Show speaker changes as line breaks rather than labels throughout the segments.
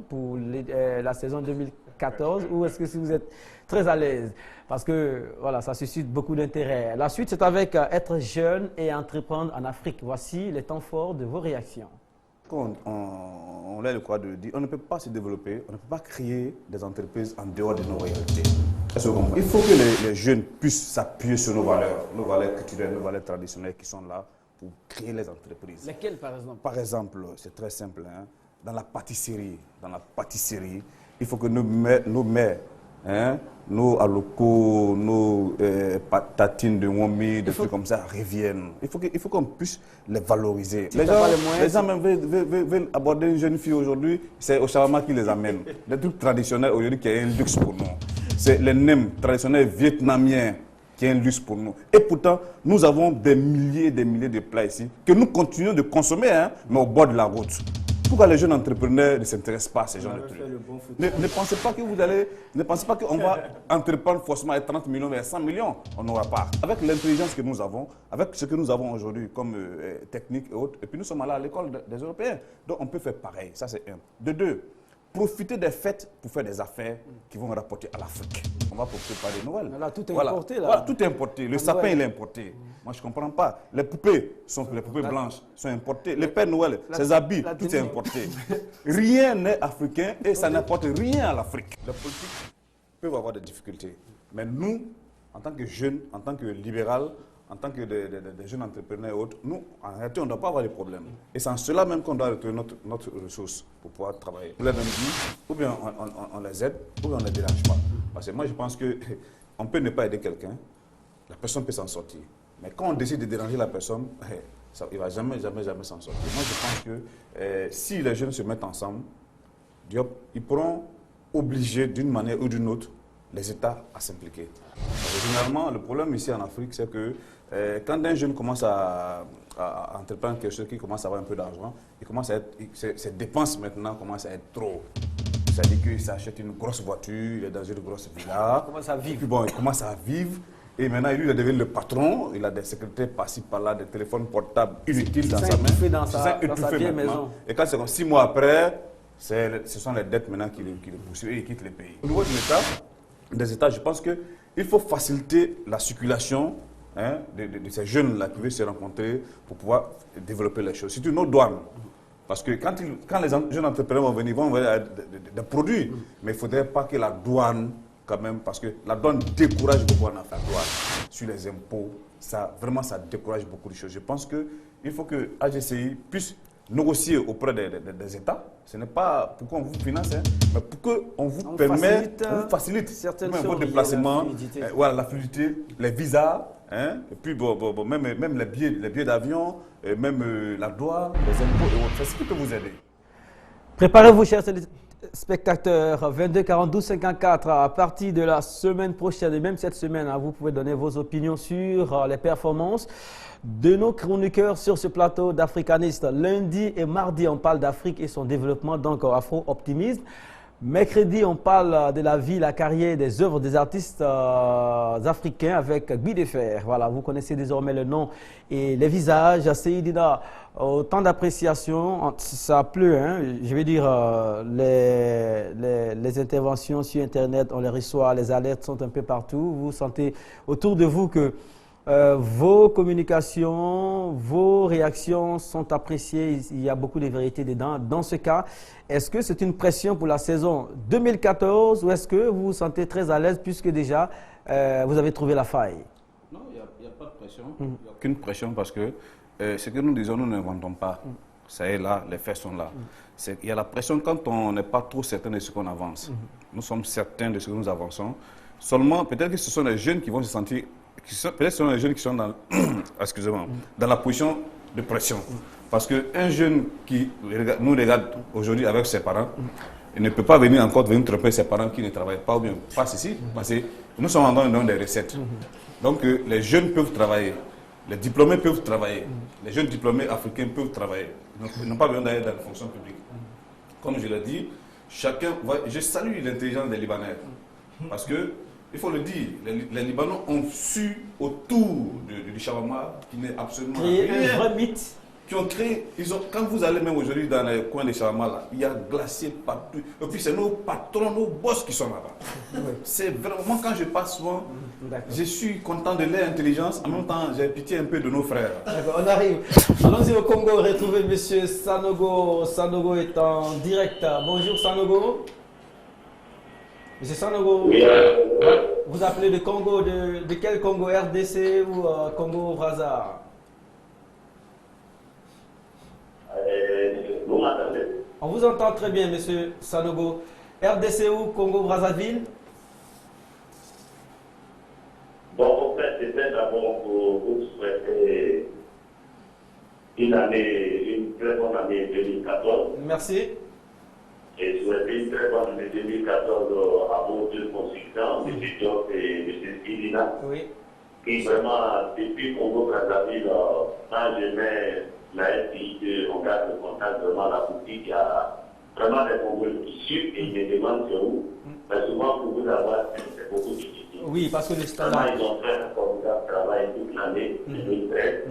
Pour la saison 2014 ou est-ce que si vous êtes très à l'aise? Parce que voilà, ça suscite beaucoup d'intérêt. La suite, c'est avec être jeune et entreprendre en Afrique. Voici les temps forts de vos réactions.
On a le droit de dire, on ne peut pas se développer, on ne peut pas créer des entreprises en dehors de nos réalités. Il faut que les jeunes puissent s'appuyer sur nos valeurs culturelles, nos valeurs traditionnelles qui sont là pour créer les entreprises.
Lesquelles, par exemple?
Par exemple, c'est très simple, hein, dans la pâtisserie, il faut que nos mères, hein, nos alocos, nos patatines de Wombi, des trucs comme ça reviennent. Il faut qu'on puisse les valoriser. Les gens même veulent aborder une jeune fille aujourd'hui, c'est au shawarma qui les amène. Les trucs traditionnels aujourd'hui qui est un luxe pour nous. C'est les nems traditionnels vietnamiens qui est un luxe pour nous. Et pourtant, nous avons des milliers et des milliers de plats ici que nous continuons de consommer, hein, mais au bord de la route. Pourquoi les jeunes entrepreneurs ne s'intéressent pas à ces gens de trucs? Ne pensez pas qu'on va entreprendre forcément à 30 millions et 100 millions. On n'aura pas. Avec l'intelligence que nous avons, avec ce que nous avons aujourd'hui comme technique et autres, et puis nous sommes allés à l'école des Européens. Donc on peut faire pareil, ça c'est un. De deux, profiter des fêtes pour faire des affaires qui vont rapporter à l'Afrique. On va profiter par des Noël.
Là, tout est importé. Là.
Voilà, tout est importé. Le sapin, il est importé. Moi, je ne comprends pas. Les poupées blanches sont importées. Les Pères Noël, ses habits, tout est importé. Rien n'est africain et ça n'apporte rien à l'Afrique. Les politiques peuvent avoir des difficultés. Mais nous, en tant que jeunes, en tant que libéraux, en tant que des jeunes entrepreneurs et autres, nous, en réalité, on ne doit pas avoir de problème. Et c'est en cela même qu'on doit retrouver notre ressource pour pouvoir travailler. On les donne ou bien on les aide, ou bien on ne les dérange pas. Parce que moi, je pense qu'on peut ne pas aider quelqu'un, la personne peut s'en sortir. Mais quand on décide de déranger la personne, il ne va jamais s'en sortir. Moi, je pense que si les jeunes se mettent ensemble, ils pourront obliger d'une manière ou d'une autre les États à s'impliquer. Généralement, le problème ici en Afrique, c'est que quand un jeune commence à entreprendre quelque chose qui commence à avoir un peu d'argent, ses dépenses maintenant commencent à être trop. C'est-à-dire qu'il s'achète une grosse voiture, il est dans une grosse villa.
Il commence à vivre.
Et puis bon, il commence à vivre. Et maintenant, lui, il devient le patron. Il a des secrétaires par-ci, par-là, des téléphones portables inutiles dans sa main.
Dans sa vieille maison.
Et quand c'est comme 6 mois après, ce sont les dettes maintenant qui le poursuivent et il quitte le pays. Au niveau des États, je pense qu'il faut faciliter la circulation, hein, de ces jeunes-là qui veulent se rencontrer pour pouvoir développer les choses. C'est une autre douane. Parce que quand les jeunes entrepreneurs vont venir avec des produits. Mais il ne faudrait pas que la douane, quand même, parce que la douane décourage beaucoup en affaires. La douane sur les impôts, ça décourage beaucoup de choses. Je pense qu'il faut que AGCI puisse négocier auprès des États. Ce n'est pas pour qu'on vous finance, hein, mais pour qu'on vous facilite vos déplacements, la fluidité, les visas, hein, et puis même les billets d'avion, même la douane, les impôts et autres. C'est ce qui peut vous aider.
Préparez-vous, chers spectateurs, 22 42 54 à partir de la semaine prochaine et même cette semaine, hein, vous pouvez donner vos opinions sur les performances de nos chroniqueurs sur ce plateau d'Africanistes. Lundi et mardi, on parle d'Afrique et son développement, donc Afro-Optimisme. Mercredi, on parle de la vie, la carrière, des œuvres des artistes africains avec Guy Defer. Voilà, vous connaissez désormais le nom et les visages. Seydina, autant d'appréciation, ça pleut, hein. Je veux dire, les interventions sur Internet, on les reçoit, les alertes sont un peu partout. Vous sentez autour de vous que vos communications, vos réactions sont appréciées. Il y a beaucoup de vérité dedans. Dans ce cas, est-ce que c'est une pression pour la saison 2014 ou est-ce que vous vous sentez très à l'aise puisque déjà vous avez trouvé la faille?
Non, il n'y a pas de pression. Il n'y a aucune pression parce que ce que nous disons, nous n'inventons pas. Ça est là, les faits sont là. Il y a la pression quand on n'est pas trop certain de ce qu'on avance. Nous sommes certains de ce que nous avançons. Seulement, peut-être que ce sont les jeunes qui vont se sentir... Peut-être que ce sont les jeunes qui sont dans, dans la position de pression. Parce qu'un jeune qui nous regarde aujourd'hui avec ses parents, il ne peut pas venir tromper ses parents qui ne travaillent pas ou bien pas ici. Parce que nous sommes en train de donner des recettes. Donc les jeunes peuvent travailler, les diplômés peuvent travailler, les jeunes diplômés africains peuvent travailler. Donc, ils n'ont pas besoin d'aller dans la fonction publique. Comme je l'ai dit, je salue l'intelligence des Libanais. Parce que il faut le dire, les Libanais ont su autour du shawarma qui n'est absolument
créer un vrai mythe.
qui ont créé, quand vous allez même aujourd'hui dans les coins de Charma, là, il y a glacier partout. Et puis c'est nos patrons, nos boss qui sont là-bas. Oui. C'est vraiment, quand je passe souvent, je suis content de leur intelligence. En même temps, j'ai pitié un peu de nos frères.
On arrive. Allons-y au Congo, retrouver M. Sanogo. Sanogo est en direct. Bonjour Sanogo. M. Sanogo, oui. Vous appelez de Congo, de quel Congo? RDC ou Congo Brazza? On vous entend très bien, Monsieur Sanogo. RDC ou Congo Brazzaville?
Bon, en fait, c'était d'abord pour vous souhaiter une très bonne année 2014.
Merci.
Et souhaiter une très bonne année 2014 à vos deux consultants, M. Diop et M. Ilina. Oui. Qui vraiment, depuis Congo Brazzaville, quand je mets la FI, on garde le contact vraiment la boutique, il y a vraiment des Congolais qui suivent et ils me demandent c'est où. Mais souvent, pour vous avoir, c'est beaucoup difficile.
Oui, parce que le standard.
Ils ont fait un formidable travail toute l'année 2013.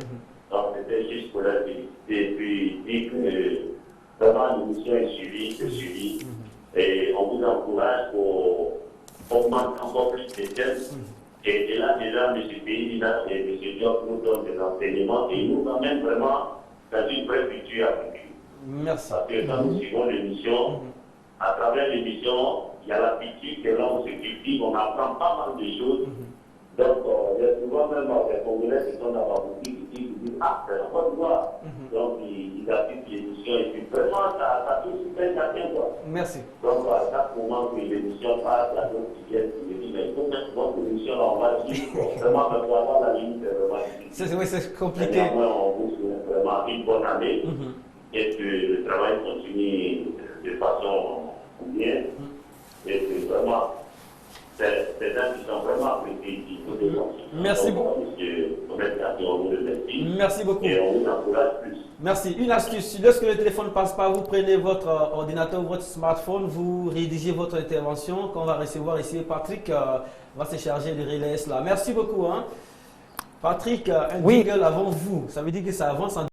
Donc, c'était juste pour leur féliciter et puis dire que vraiment l'émission est suivie, c'est suivi. Et on vous encourage pour augmenter encore plus les thèmes. Et là, déjà, M. Pays et M. Diop nous donnent des enseignements et nous emmènent vraiment dans une vraie culture africaine.
Merci.
Parce que quand nous suivons l'émission, à travers l'émission, il y a l'attitude que l'on se cultive, on apprend pas mal de choses. Donc, il y a souvent même des Congolais qui sont dans la boutique qui disent ah, c'est la Côte d'Ivoire. Donc, ils assistent l'émission et puis vraiment, ça touche super chacun.
Merci.
Donc, à chaque moment que l'émission passe, la chose qui vient, qui me dit mais il faut mettre votre émission là, on va suivre. Vraiment, mais pour avoir la limite, c'est vraiment difficile.
Oui, c'est compliqué.
Mais néanmoins, on vous souhaite vraiment une bonne année et que le travail continue de façon bien. Et que vraiment, c'est des gens qui sont vraiment appréciés ici.
Merci beaucoup. Merci beaucoup.
Et on vous encourage plus.
Merci. Une astuce, lorsque le téléphone ne passe pas, vous prenez votre ordinateur ou votre smartphone, vous rédigez votre intervention qu'on va recevoir ici. Patrick va se charger de relayer cela. Merci beaucoup. Hein. Patrick, un jingle avant vous, ça veut dire que ça avance en